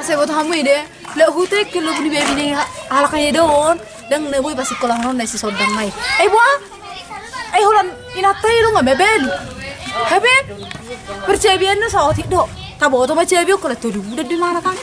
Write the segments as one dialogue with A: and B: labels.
A: sebut hamu ide le hute ke lo beli baby nih ala kaya don dang ne boy pasti kolang ron si sodang mai holan inatai lo nggak bebeli habe percaya biar na saat itu tabo to percaya biar kalau tuh udah di mana kan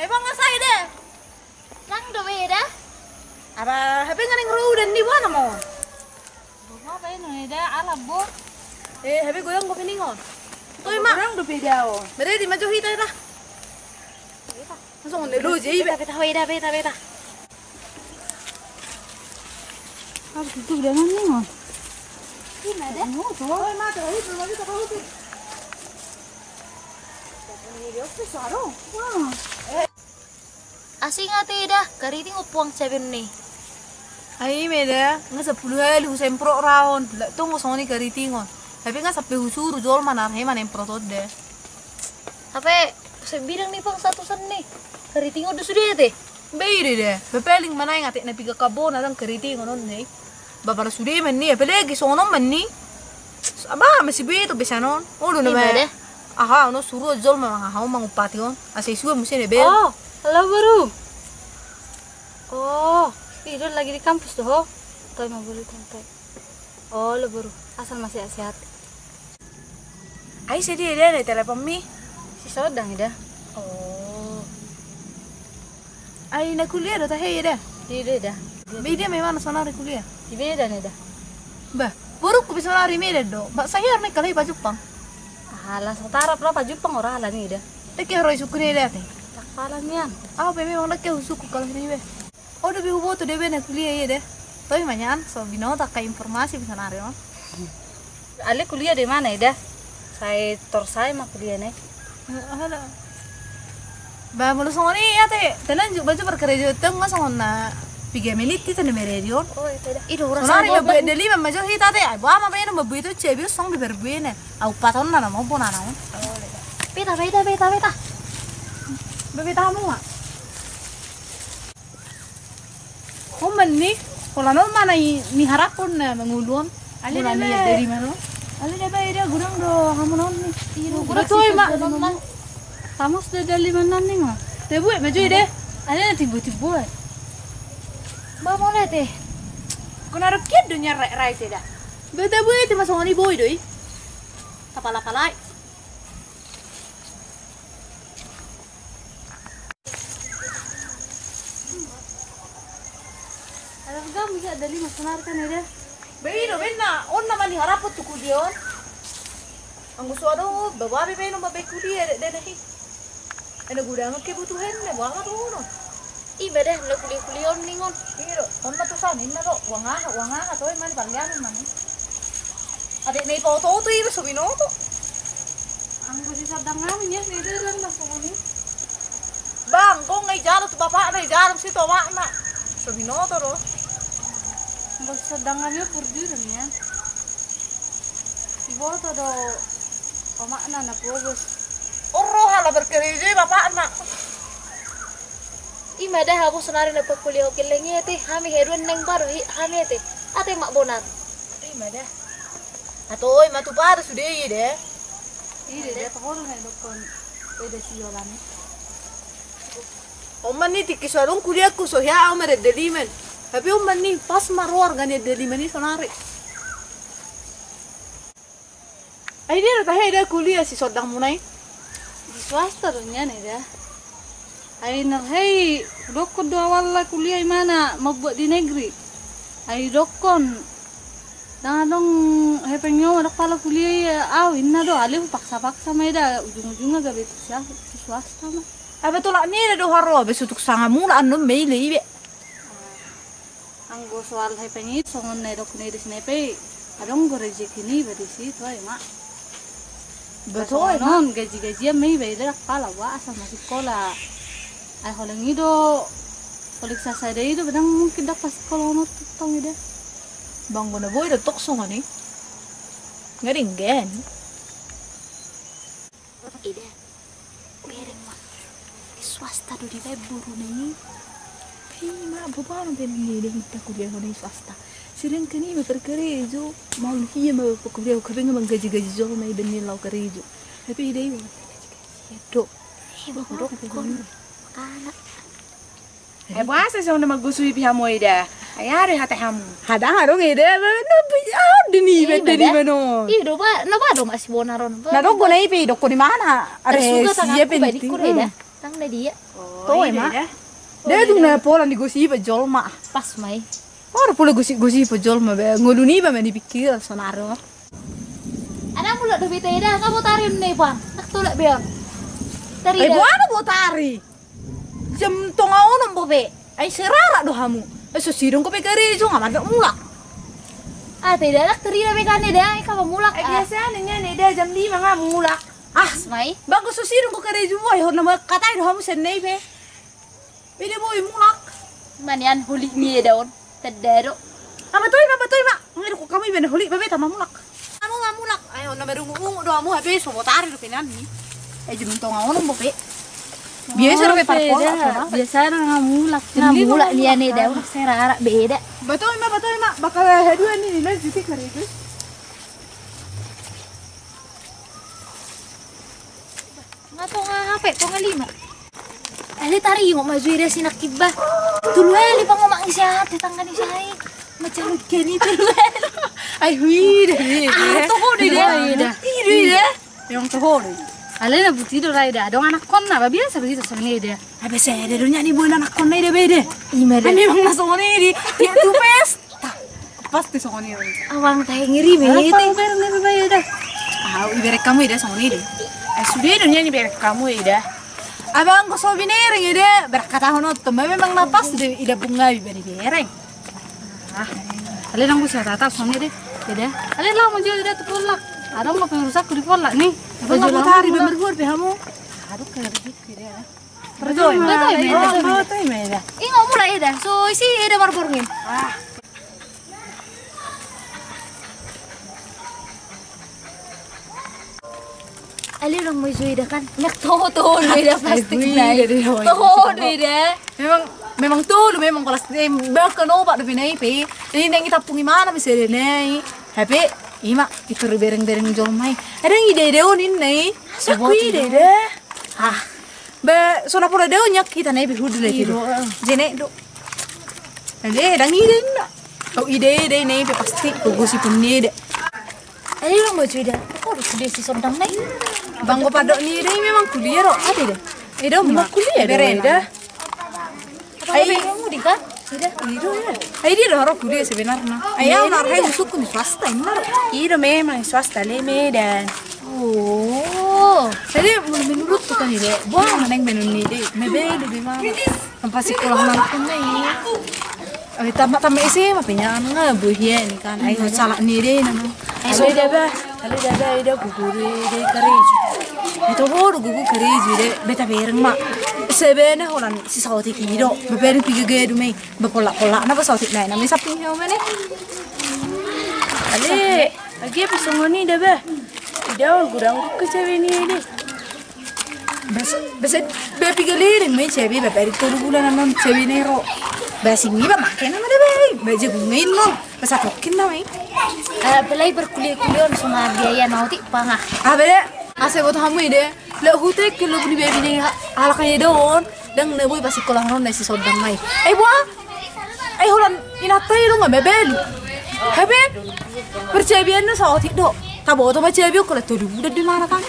A: bang ngasai deh.
B: Nang do beda.
A: Apa HP nganing ru dan di mana mau?
B: Bawa apa ini dah ala bo.
A: HP goyang kok peningon. Toy mak. Orang do beda oh. Bere di maju hita lah. Langsung lu je ibe.
B: Beta.
A: Apa itu udah ningon?
B: Ini ada.
A: Oh, toy mak tuh itu lagi tak tahu. Ini dia pesaro. Wah.
B: Asing ati dah, kariting upuang seven nih.
A: Ai meda, nga 10 sempro raon, tunggu soni karitingon. Tapi nga sampai usuru jol mana heman yang protot deh.
B: Tapi saya bilang nih bang satu sen nih, kariting udah sudah teh.
A: Beide deh, bepeling mana yang atik nabi ke kabon adang karitingon on nih. Bapak sudah meni, apalagi sono meni. Aba masih begitu bisa non. Oh udah
B: deh.
A: Aha, ono suruh jol memang hau mangupati on. Asai suwe mesti deh bel.
B: Oh. Halo baru. Oh, itu lagi di kampus tuh. Toy mau beli tempe. Oh, lo baru. Asal masih sehat.
A: Ai sedih deh telepon mi.
B: Si sodang dah.
A: Oh. Ai nak kuliah dah hei dah.
B: Di dah.
A: Beda memang sonar kuliah.
B: Di beda nih dah.
A: Bah, buruk ku bisa lari meda do. Mbak saya nih kalau baju Jepang.
B: Alah, setara berapa Jepang orang lah nih dah.
A: Dek harus sukune deh teh.
B: Palangnya.
A: Memang nak suku kalau ini be. Oh udah bihu tuh deh be nak kuliah ya deh. Tapi manyan so bino tak kayak informasi bisa nari no.
B: Ale kuliah di mana ya dah? Saya torsai mah kuliah nih.
A: Ada. Bah mulu songoni ya teh. Tenan juga baju berkerja itu nggak songona. Piga milit itu nih meredion.
B: Oh itu dah. Itu orang
A: sonari be deli mah maju hita teh. Abu ama be no bebu itu cebir song di berbene. Au paton nana mau pun nana.
B: Beta.
A: Bebe tamu nggak? Oh meni, kalau non mana ni harapun na mengulun, bulan ni dari mana? Ali dah bayar dia gudang do, kamu non ni. Gudang tu mak, kamu sudah dari mana ni nggak? Tebu maju deh, ada nanti tibu.
B: Bawa mana teh?
A: Kau naruh kiat dunia rai seda. Bete bu itu masuk ni boy doi. Tapala-palai.
B: Kamu bisa dari masanar kan ada?
A: Beino benna, on naman ni harapot tu kudion. Ang gusto ano, babae no mabay kudiya deh hi. Ano gudang kebutuhan na wanga to no.
B: Iba deh, lo kuliah ningon.
A: Pero, on na to sa na to, wanga to man pangyan man. Ade may foto to iba so binoto.
B: Ang gusto sa dangamin niya, nito lang na sungoni.
A: Bang, kung ngay jaro to bapak na jaro si to na. So binoto ro.
B: Basta dangannya purdiran ya. Ibu tuh do omakna na pogos.
A: Oro hala berkerja bapak anak.
B: Ima dah aku senari na kuliah kilengnya teh, kami herun neng baru kami teh. Ate mak bonat.
A: Ima dah. Atoy matu baru sudah iya deh.
B: Iya deh, tahun na dokon. Beda siyolan.
A: Oman ni tikisarong kuliah ku so ya amere delimen. Tapi oman ni pas maror gani delimen ni sonari. Ai dia tah ada kuliah si sodang munai.
B: swasta dunia nih dah. Ayo hei, dokon do awal kuliah mana mau buat di negeri. Ayo dokon. Nah dong, hei pengen ada kepala kuliah ya, inna do alih paksa-paksa meda ujung-ujungnya gak betul siapa swasta mah.
A: Apa tuh lah nih do haro besok sangat mula anu mele ibe.
B: Anggo soal hei pengen songon nih dok nih di sini pe, adong gue rezeki nih berdi situ ya mak.
A: Betul
B: non gaji-gajian mei beda kepala wah sama sekolah. Ay holang ido kolik sasada ido bedang mungkin dapat sekolah no tong ida.
A: Bang guna boy do tok songan ni. Ngaringgen.
B: Ida. Bereng mak. Swasta do di buru nih.
A: Pima bubano ben ni de kita kuliah di swasta. Sering kini berkerja mau hiya mau kuliah kabeng bang gaji-gaji jo mai benni lau kerja. Tapi ide yo. Itu.
B: Dok kon. Kana.
C: Buasa sa na magusui piha mo ida. Ayari hata hamu.
A: Hada harong ide no deni ben deni mano.
B: Ido ba no ba do masih bonaron.
A: Na dok ko na ipi dok ko di mana? Are siya penting.
B: Tang na dia.
A: To ema. Dia tu na pola ni gosi pa jolma.
B: Pas mai.
A: Ora pola gosi pa jolma be ngoluni ba mani pikir sonaro.
B: Ana mula do bita ida kamu tarim nih bang. Tak tulak biar. Tari
A: Ay buana botari. Jam tongaon bobe. Ay serara do hamu. Ay so sirong ko pe kare jo ngaman mulak.
B: Ah tidak nak teri na bekan ida ikaw mulak.
C: Ay biasa niya ni ida jam 5 nga mulak.
A: Ah,
B: Mai.
A: bago so sirong ko kare jo ay hon na katay do hamu sen nei pe. Pide boy mulak.
B: Manian huli ni daon. Tadero.
A: Mabatoy ma. Ngiru ko kami ben huli bebe ta mamulak. Amo mamulak. Ay hon na merungu do hamu habe so botari do penan ni. Ay jum tongaon bobe. Biasa ro pe parpol.
B: Biasa na mulak. Mulak dia nih daun serara beda.
A: Batoy ma bakal hadu ni ni jiti kare ko.
B: Ngato nga hape to nga lima. Ali tari yung maju ida sinakibah. Tulueli pa ngomang isya tetangga ni say. Macam kini tulueli.
A: Ay hui de.
B: Ah to ho de ida.
A: Ide. Yung to ho de.
B: Ali na buti do raida. Dong anak kon na biasa begitu sama ida.
A: Abe sede do nyani boy anak kon de bede.
B: Imere.
A: Ani mang nasoni di. Dia tu pesta. Pasti songoni.
B: Awang tayo ngiri me.
A: Tahu ber ne bebe ida. Ah, ibere kamu ida songoni de. Sudah do nyani ber kamu ida. Abang ko so binering ida berkata hono to memang napas de ida bunga ibere bereng.
B: Ah. Ali nang busa tata sama ida. Ida. Ali lah maju ida tu polak. Ada mau pengurusak di polak nih.
A: Baju tari bemergur pe hamu.
B: Aduh kayak gitu ida.
A: Betul.
B: Betul.
A: Betul ida.
B: Ih nggak mulai ida. So isi ida marborngin.
A: Ah.
B: Ali orang mau ida kan. Nak toho ida plastik naik.
A: Memang
B: Toho ida.
A: memang kelas bahkan obat lebih naik pe. Jadi neng kita pungi mana misalnya naik. Tapi ima itu bereng jol mai. Ada ide onin naik. Aku ide deh. Ah. Be sona pula deu nyak kita naik bihudu lagi do. Jene do. Ada dang ide ndak. Oh ide naik pasti gosi punni deh.
B: Ali orang mau ida. Kok udah si sondang naik.
A: Banggo padok ni deh memang kuliah ro. Ada deh. Edo memang kuliah deh.
B: Ay kamu di kan? Ida.
A: Ido ya. Ay di ro kuliah sebenarnya. Ayah nak hai suku ni swasta ini ro.
C: Ida memang swasta le medan.
B: Oh.
A: Jadi menurut tu kan ide, buang mana yang menun ni deh. Mebe di mana? Tempat sekolah mana pun ni. Ay tamat isi mah punya anga buhian kan. Ay salah ni deh nama.
C: Ale dada ida guguri de kareju.
A: Itu baru gugu kerja deh. Beta bereng mak. Sebenarnya orang si sauti kiro. Bebereng pergi gaya dumai. Berpolak-polak. Napa sauti lain? Namanya sapi yang mana?
C: Ale lagi apa songoni dah bah. Ida gurang ke cewek ni ide.
A: Bes bepi galeri mai cebi beperi tolu bulan non cebi nero. Basi ni ba makan nama deh bay. Baje gungain lo. Bas atokin nama mai.
B: Pelai berkuliah sama biaya nautik pangah.
A: Bede. Ase buat kamu ide. Le hute ke lo beli bebi ni halakanya don. Dang neboy pasti kolang ron nasi sodang mai. Buah. Holan inatai lo nggak bebeli. Habe. Percebian na sautik do. Tabo to ma cebi ko la tolu bulan di mana kan?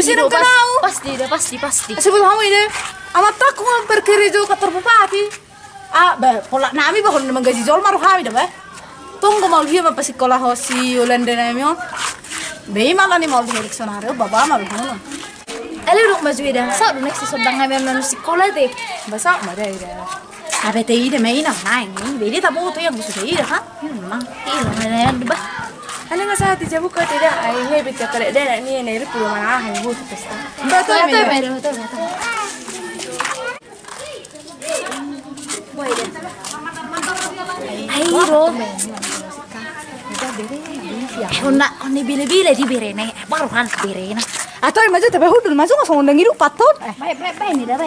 A: Mesin ang kanao.
B: Pasti dah, pasti.
A: Sebut kamu ini, amat tak kau berkerja ke kantor bupati. Pola nami bahkan memang gaji jual maruh kami dah, tunggu mau dia apa sekolah hosi Yolanda namion. Bayi malah ni mau direksionario, bapa malu mana.
B: Elok maju dah. Sa next sodang kami memang sekolah deh.
C: Basa mada ida.
A: Abe teh ide main ang naing ni, beli tabu tu yang musuh ide kan? Memang.
B: Iya, mana dah.
C: Ano nga sa ati jabu ka tida ay ngay bitka kare da ni na iri puro mana hay bu pesta.
A: Betul
B: Betul. Ayo. Kau bile-bile di birene, baru kan ke birene.
A: Atau yang maju tapi hudul maju nggak songong dengiru patut.
B: Baik ni dah.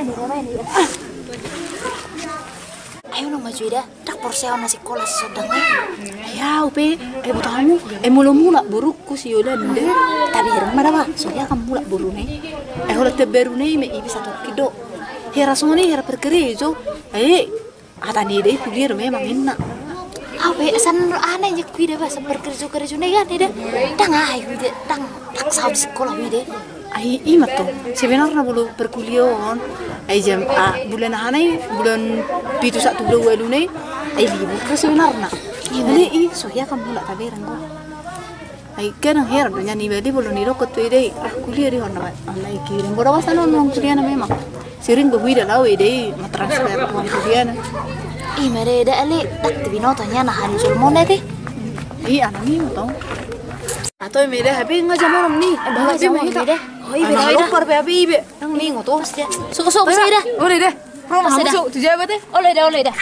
B: Ayo nang maju dah. Tak porseon nasi kola sodang.
A: Ya, upe, butuh kamu, mula burukku si Yolanda.
B: Tapi hirang mana mah? Soalnya kamu mulak buru nih.
A: Kalau terbaru nih, me ibi satu kido. Hera soni, hera perkerejo. Ada nih deh kuliah memang enak.
B: San aneh je kuida bahasa berkerja nih kan ida. Dang ai kuida, dang sahab sekolah kuida.
A: Imat tuh, sebenarnya belum perkuliahan. Jam bulan hanai, bulan pitu satu bulan walu nih. Libur ke sebenarnya. Jadi soalnya kamu mulak taberan kok. Kadang heran punya nih beli belum nirokot tuh ide. Kuliah di mana? Alai kirim. Berapa sana nong kuliah memang. Sering berbeda lah ide, matransfer kuliah.
B: Mereka ali tak tibinotonya nah hari julmone deh.
A: Anak ni tau. Atau mereka habis ngajak orang ni.
B: Bawa jamu ide.
A: Oh ibe, lupa ibe. Nang ni ngoto.
B: Sok-sok saya dah.
A: Boleh deh. Masuk tujuh apa deh?
B: Oleh dah.